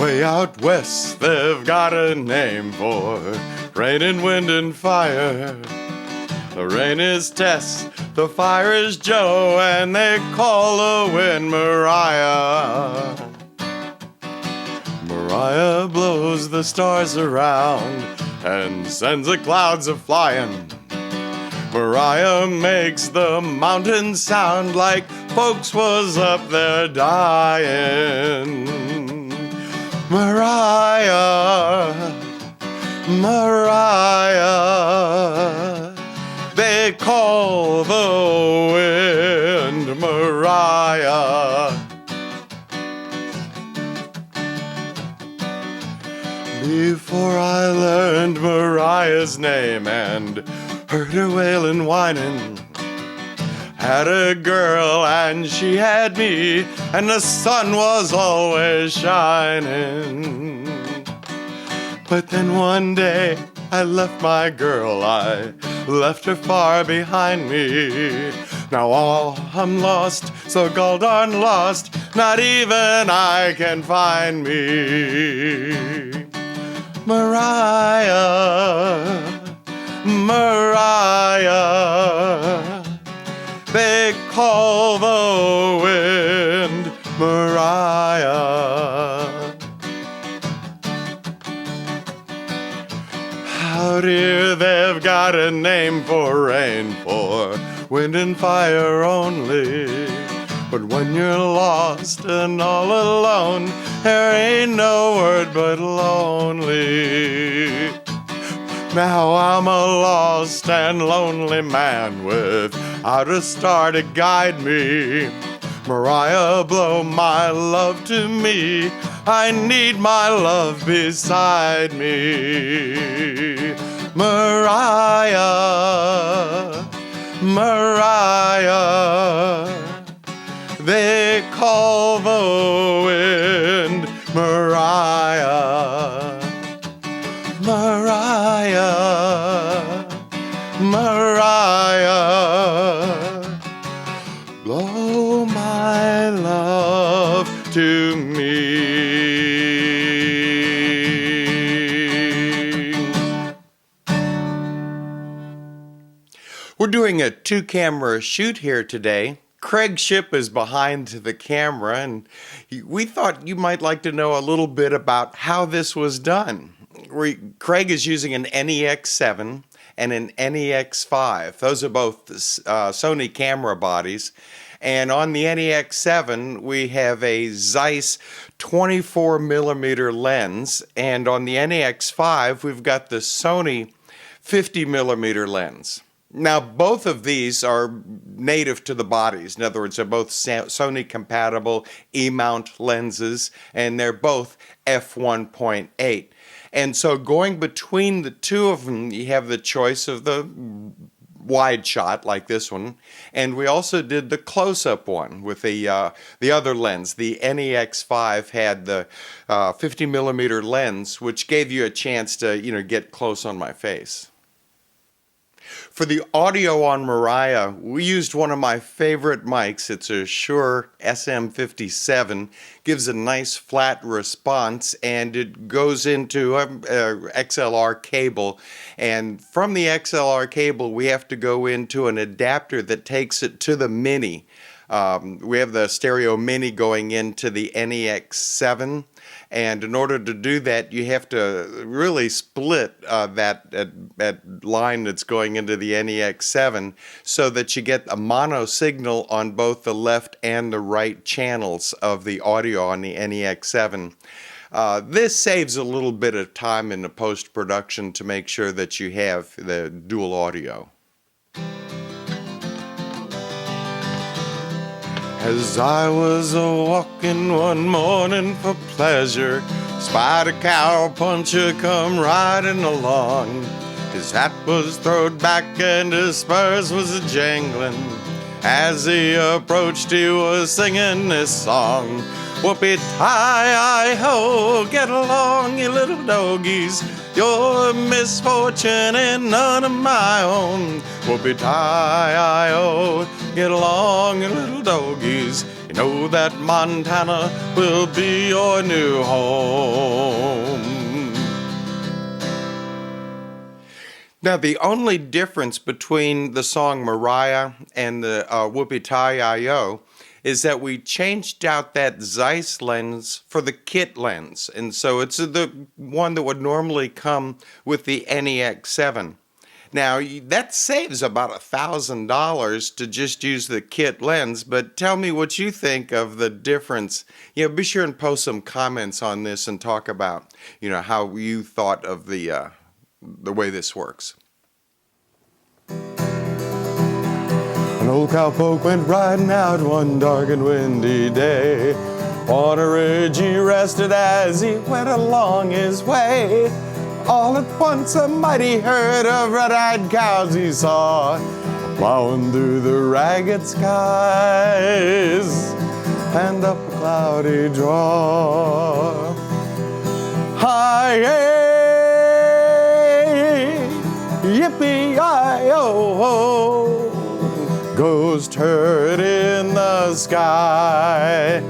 Way out west, they've got a name for rain and wind and fire. The rain is Tess, the fire is Joe, and they call the wind Mariah. Mariah blows the stars around and sends the clouds a-flying. Mariah makes the mountains sound like folks was up there dying. Mariah, Mariah, they call the wind Mariah. Before I learned Mariah's name and heard her wailing, whining, had a girl and she had me, and the sun was always shining. But then one day I left my girl, I left her far behind me. Now all I'm lost, so gall darn lost, not even I can find me. Mariah, Mariah, they call the wind Mariah. Out here they've got a name for rain, for wind and fire only. But when you're lost and all alone, there ain't no word but lonely. Now I'm a lost and lonely man without a star to guide me. Mariah, blow my love to me. I need my love beside me. Mariah, Mariah, they call the wind Mariah. Mariah, Mariah, blow my love to me. We're doing a 2-camera shoot here today. CraigShipp is behind the camera, and we thought you might like to know a little bit about how this was done. Craig is using an NEX-7 and an NEX-5. Those are both Sony camera bodies. And on the NEX-7, we have a Zeiss 24mm lens. And on the NEX-5, we've got the Sony 50mm lens. Now, both of these are native to the bodies. In other words, they're both Sony compatible E-mount lenses, and they're both f1.8. And so going between the two of them, you have the choice of the wide shot like this one, and we also did the close-up one with the other lens. The NEX-5 had the 50mm lens, which gave you a chance to get close on my face. For the audio on Mariah, we used one of my favorite mics. It's a Shure SM57. Gives a nice flat response, and it goes into a XLR cable. And from the XLR cable, we have to go into an adapter that takes it to the Mini. We have the stereo Mini going into the NEX-7. And in order to do that, you have to really split that line that's going into the NEX-7 so that you get a mono signal on both the left and the right channels of the audio on the NEX-7. This saves a little bit of time in the post-production to make sure that you have the dual audio. As I was a-walking one morning for pleasure, spied a cowpuncher come riding along. His hat was throwed back and his spurs was a-jangling. As he approached, he was singing this song. Whoopee-tie-I-ho, get along, you little doggies. Your misfortune ain't none of my own. Whoopee-tie-I-ho, get along, you little doggies. You know that Montana will be your new home. Now, the only difference between the song Mariah and the Whoopie-Tie-I-O is that we changed out that Zeiss lens for the kit lens. And so it's the one that would normally come with the NEX-7. Now, that saves about $1,000 to just use the kit lens, but tell me what you think of the difference. Be sure and post some comments on this and talk about, how you thought of the way this works. An old cowpoke went riding out one dark and windy day. On a ridge he rested as he went along his way. All at once a mighty herd of red-eyed cows he saw, plowing through the ragged skies and up a cloudy draw. Hi-yay, yippee-yi-yo, ghost herd in the sky.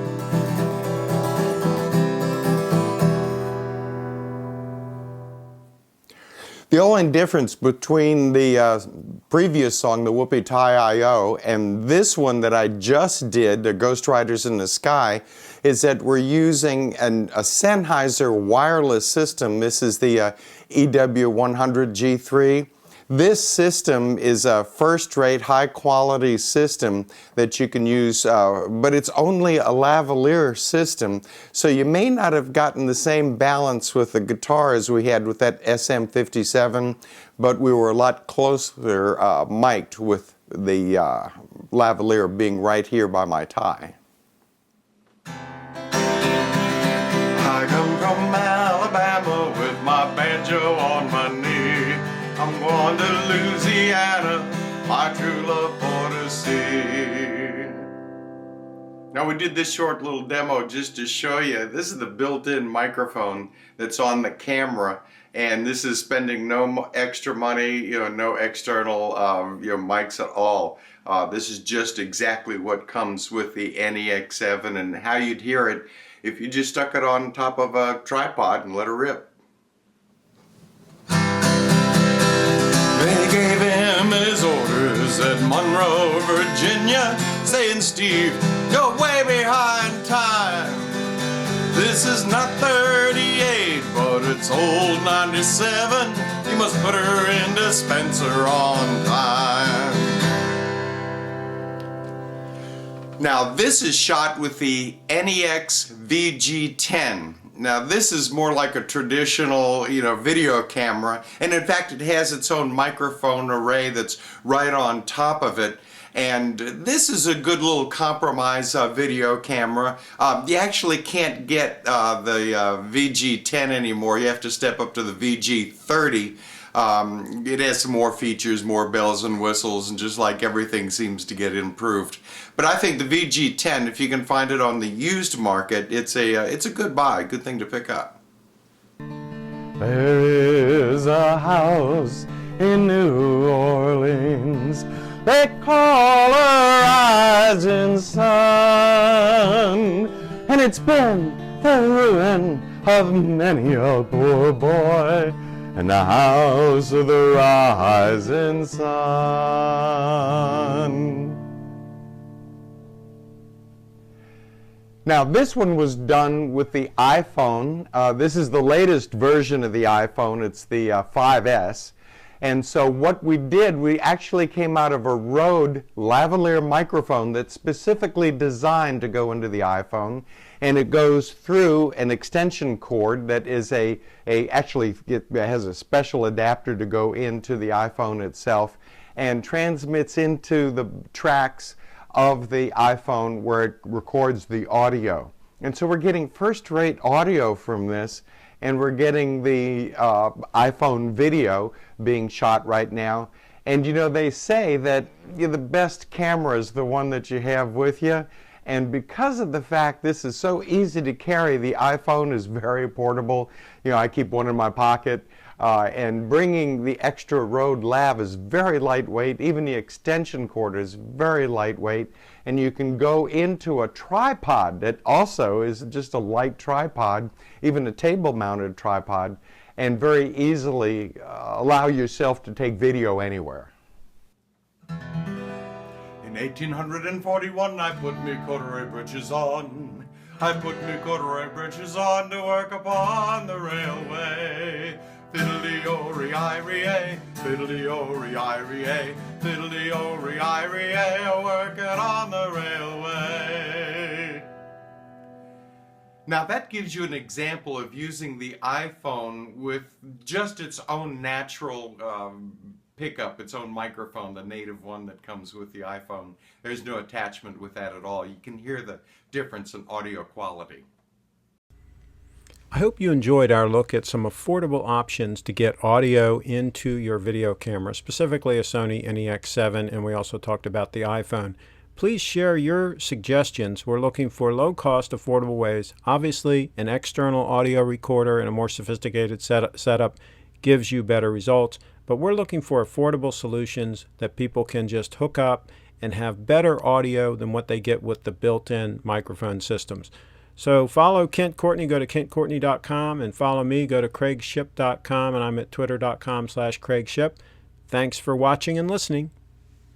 The only difference between the previous song, the Whoopie-Tie-I-O, and this one that I just did, the Ghost Riders in the Sky, is that we're using a Sennheiser wireless system. This is the EW100 G3. This system is a first-rate, high-quality system that you can use, but it's only a lavalier system, so you may not have gotten the same balance with the guitar as we had with that SM57, but we were a lot closer mic'd with the lavalier being right here by my tie. I come from Alabama with my banjo on my knee. I'm going to Louisiana, my true love for to see. Now, we did this short little demo just to show you. This is the built-in microphone that's on the camera, and this is spending no extra money, no external mics at all. This is just exactly what comes with the NEX-7 and how you'd hear it if you just stuck it on top of a tripod and let it rip. They gave him his orders at Monroe, Virginia, saying, "Steve, you're way behind time. This is not 38, but it's old 97. You must put her in dispenser on time." Now, this is shot with the NEX VG10. Now, this is more like a traditional, video camera, and in fact, it has its own microphone array that's right on top of it. And this is a good little compromise video camera. You actually can't get the VG10 anymore. You have to step up to the VG30. It has some more features, more bells and whistles, and just like everything seems to get improved. But I think the VG10, if you can find it on the used market, it's a good buy, good thing to pick up. There is a house in New Orleans they call her Rising Sun, and it's been the ruin of many a poor boy in the house of the rising sun. Now, this one was done with the iPhone. This is the latest version of the iPhone. It's the 5S. And so what we did, we actually came out of a Rode lavalier microphone that's specifically designed to go into the iPhone. And it goes through an extension cord that is actually it has a special adapter to go into the iPhone itself and transmits into the tracks of the iPhone where it records the audio. And so we're getting first-rate audio from this, and we're getting the iPhone video being shot right now. And they say that the best camera is the one that you have with you. And because of the fact this is so easy to carry, the iPhone is very portable. I keep one in my pocket. And bringing the extra Rode lav is very lightweight. Even the extension cord is very lightweight. And you can go into a tripod that also is just a light tripod, even a table-mounted tripod, and very easily allow yourself to take video anywhere. In 1841 I put me corduroy breeches on. I put me corduroy breeches on to work upon the railway. Fiddly-o-re-I-re-a, fiddly-o-re-I-re-a, fiddly-o-re-I-re-a, working on the railway. Now that gives you an example of using the iPhone with just its own natural pickup, its own microphone, the native one that comes with the iPhone. There's no attachment with that at all. You can hear the difference in audio quality. I hope you enjoyed our look at some affordable options to get audio into your video camera, specifically a Sony NEX-7, and we also talked about the iPhone. Please share your suggestions. We're looking for low-cost, affordable ways. Obviously, an external audio recorder and a more sophisticated setup gives you better results, but we're looking for affordable solutions that people can just hook up and have better audio than what they get with the built-in microphone systems. So follow Kent Courtney, go to KentCourtney.com, and follow me, go to CraigShipp.com, and I'm at Twitter.com/CraigShipp. Thanks for watching and listening.